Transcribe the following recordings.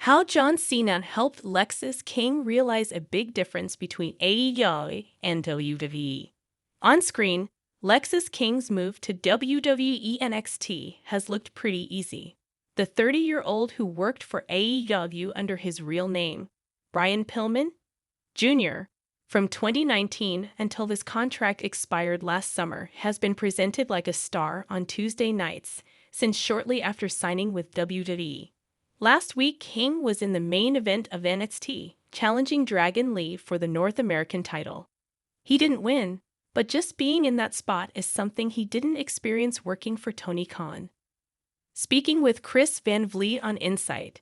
How John Cena helped Lexis King realize a big difference between AEW and WWE. On screen, Lexis King's move to WWE NXT has looked pretty easy. The 30-year-old who worked for AEW under his real name, Brian Pillman Jr., from 2019 until his contract expired last summer, has been presented like a star on Tuesday nights since shortly after signing with WWE. Last week, King was in the main event of NXT, challenging Dragon Lee for the North American title. He didn't win, but just being in that spot is something he didn't experience working for Tony Khan. Speaking with Chris Van Vliet on Insight,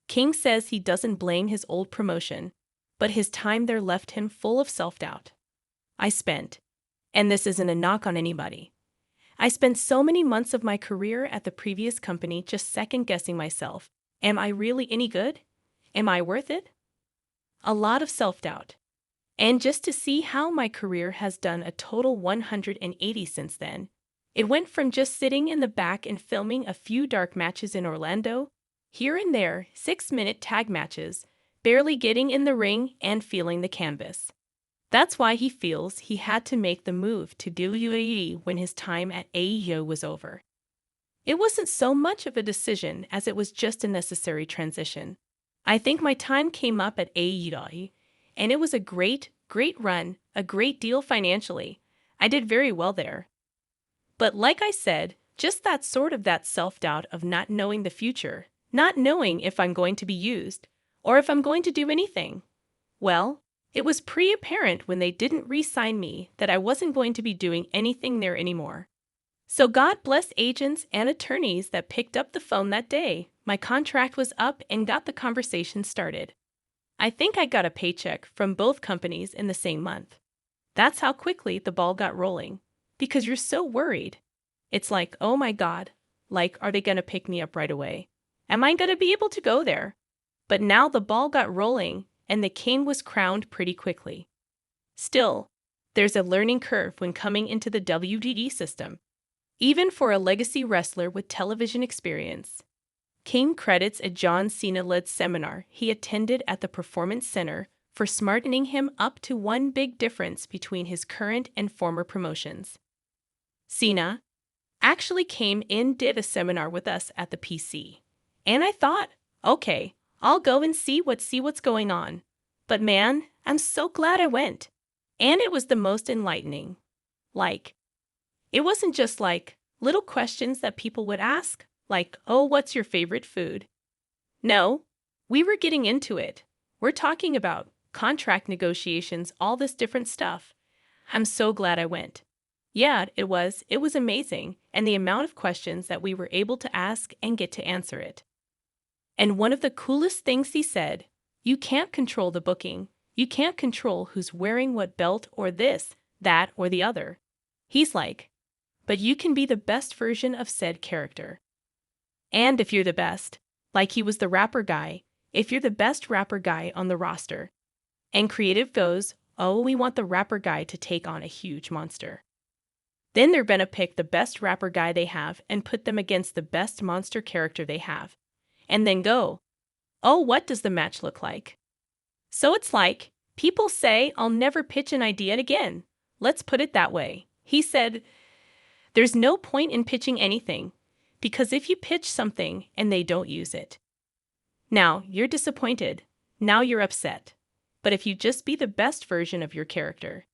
King says he doesn't blame his old promotion, but his time there left him full of self-doubt. And this isn't a knock on anybody, I spent so many months of my career at the previous company just second-guessing myself. Am I really any good? Am I worth it? A lot of self-doubt. And just to see how my career has done a total 180 since then. It went from just sitting in the back and filming a few dark matches in Orlando, here and there 6-minute tag matches, barely getting in the ring and feeling the canvas. That's why he feels he had to make the move to WWE when his time at AEW was over. It wasn't so much of a decision as it was just a necessary transition. I think my time came up at AEW, and it was a great run, a great deal financially. I did very well there. But like I said, just that self-doubt of not knowing the future, not knowing if I'm going to be used, or if I'm going to do anything. Well, it was pretty apparent when they didn't re-sign me that I wasn't going to be doing anything there anymore. So God bless agents and attorneys that picked up the phone that day. My contract was up and got the conversation started. I think I got a paycheck from both companies in the same month. That's how quickly the ball got rolling. Because you're so worried. It's like, oh my God, are they going to pick me up right away? Am I going to be able to go there? But now the ball got rolling and the king was crowned pretty quickly. Still, there's a learning curve when coming into the WWE system. Even for a legacy wrestler with television experience. King credits a John Cena-led seminar he attended at the Performance Center for smartening him up to one big difference between his current and former promotions. Cena actually did a seminar with us at the PC. And I thought, okay, I'll go and see what's going on. But man, I'm so glad I went. And it was the most enlightening. It wasn't just little questions that people would ask, oh, what's your favorite food? No, we were getting into it. We're talking about contract negotiations, all this different stuff. I'm so glad I went. Yeah, it was amazing, and the amount of questions that we were able to ask and get to answer it. And one of the coolest things he said, you can't control the booking. You can't control who's wearing what belt or this, that, or the other. He's like, but you can be the best version of said character. And if you're the best, he was the rapper guy, if you're the best rapper guy on the roster. And creative goes, oh, we want the rapper guy to take on a huge monster. Then they're gonna pick the best rapper guy they have and put them against the best monster character they have. And then go, oh, what does the match look like? So it's people say I'll never pitch an idea again. Let's put it that way. He said, there's no point in pitching anything, because if you pitch something and they don't use it, now you're disappointed, now you're upset. But if you just be the best version of your character,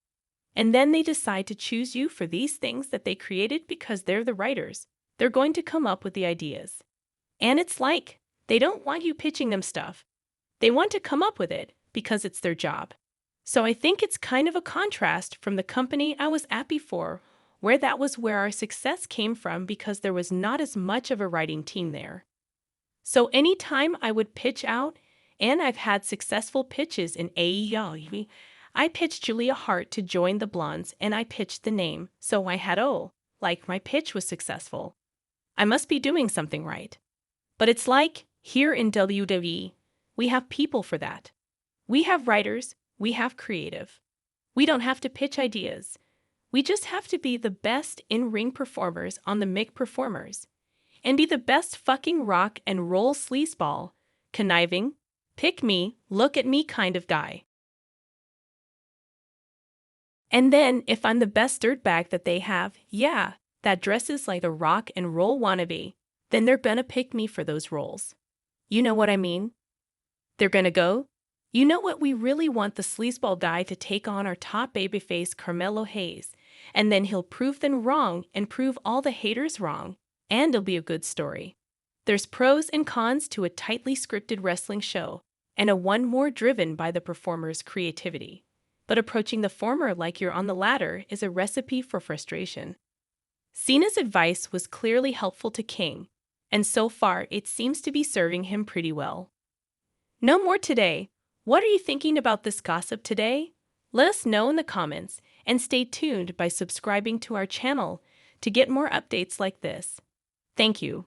and then they decide to choose you for these things that they created because they're the writers, they're going to come up with the ideas. And it's they don't want you pitching them stuff. They want to come up with it because it's their job. So I think it's kind of a contrast from the company I was at before, where that was where our success came from because there was not as much of a writing team there. So anytime I would pitch out, and I've had successful pitches in AEW, I pitched Julia Hart to join the Blondes and I pitched the name, so I had my pitch was successful. I must be doing something right. But it's here in WWE, we have people for that. We have writers, we have creative. We don't have to pitch ideas. We just have to be the best in-ring performers on the mic performers. And be the best fucking rock and roll sleazeball, conniving, pick me, look at me kind of guy. And then, if I'm the best dirtbag that they have, yeah, that dresses like a rock and roll wannabe, then they're gonna pick me for those roles. You know what I mean? They're gonna go, you know what, we really want the sleazeball guy to take on our top babyface Carmelo Hayes, and then he'll prove them wrong and prove all the haters wrong, and it'll be a good story. There's pros and cons to a tightly scripted wrestling show, and a one more driven by the performer's creativity. But approaching the former like you're on the latter is a recipe for frustration. Cena's advice was clearly helpful to King, and so far it seems to be serving him pretty well. No more today. What are you thinking about this gossip today? Let us know in the comments, and stay tuned by subscribing to our channel to get more updates like this. Thank you.